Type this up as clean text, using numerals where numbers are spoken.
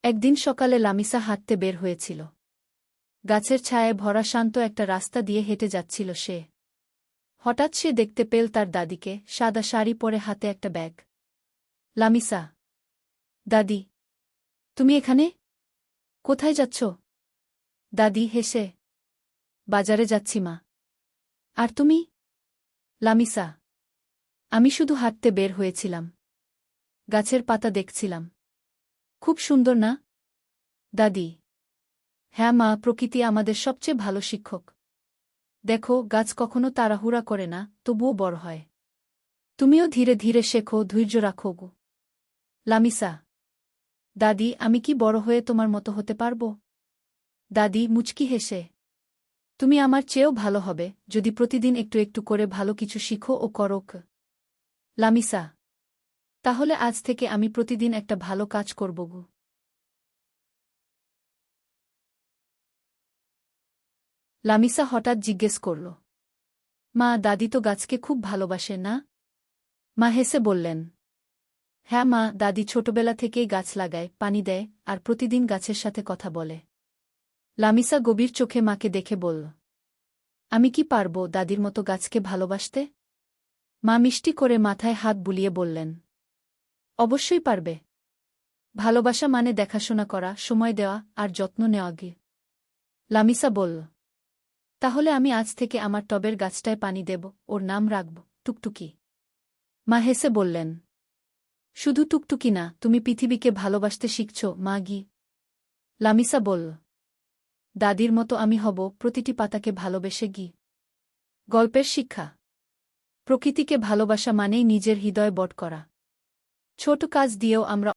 একদিন সকালে লামিসা হাঁটতে বের হয়েছিল। গাছের ছায়ায় ভরা শান্ত একটা রাস্তা দিয়ে হেঁটে যাচ্ছিল সে। হঠাৎ সে দেখতে পেল তার দাদিকে, সাদা শাড়ি পরে হাতে একটা ব্যাগ। লামিসা। দাদি। তুমি এখানে? কোথায় যাচ্ছ? দাদি হেসে। বাজারে যাচ্ছি মা। আর তুমি? লামিসা। আমি শুধু হাঁটতে বের হয়েছিলাম। গাছের পাতা দেখছিলাম। খুব সুন্দর না? দাদি। হ্যাঁ মা, প্রকৃতি আমাদের সবচেয়ে ভালো শিক্ষক। দেখো, গাছ কখনো তাড়াহুড়া করে না, তবুও বড় হয়। তুমিও ধীরে ধীরে শেখো, ধৈর্য রাখো গো। লামিসা। দাদি, আমি কি বড় হয়ে তোমার মতো হতে পারব? দাদি মুচকি হেসে। তুমি আমার চেয়েও ভালো হবে, যদি প্রতিদিন একটু একটু করে ভালো কিছু শিখো ও করো। লামিসা। তাহলে আজ থেকে আমি প্রতিদিন একটা ভালো কাজ করব গো। লামিসা হঠাৎ জিজ্ঞেস করল, মা, দাদি তো গাছকে খুব ভালোবাসে না? মা হেসে বললেন, হ্যাঁ মা, দাদি ছোটবেলা থেকেই গাছ লাগায়, পানি দেয়, আর প্রতিদিন গাছের সাথে কথা বলে। লামিসা গভীর চোখে মাকে দেখে বলল, আমি কি পারব দাদির মতো গাছকে ভালোবাসতে? মা মিষ্টি করে মাথায় হাত বুলিয়ে বললেন, অবশ্যই পারবে। ভালোবাসা মানে দেখাশোনা করা, সময় দেওয়া আর যত্ন নেওয়া গে। লামিসা বলল, তাহলে আমি আজ থেকে আমার টবের গাছটায় পানি দেব, ওর নাম রাখব টুকটুকি। মা হেসে বললেন, শুধু টুকটুকি না, তুমি পৃথিবীকে ভালোবাসতে শিখছ মা গি। লামিসা বলল, দাদির মতো আমি হব, প্রতিটি পাতাকে ভালোবেসে গি। গল্পের শিক্ষা। প্রকৃতিকে ভালোবাসা মানেই নিজের হৃদয় বড় করা। ছোট কাজ দিয়েও আমরা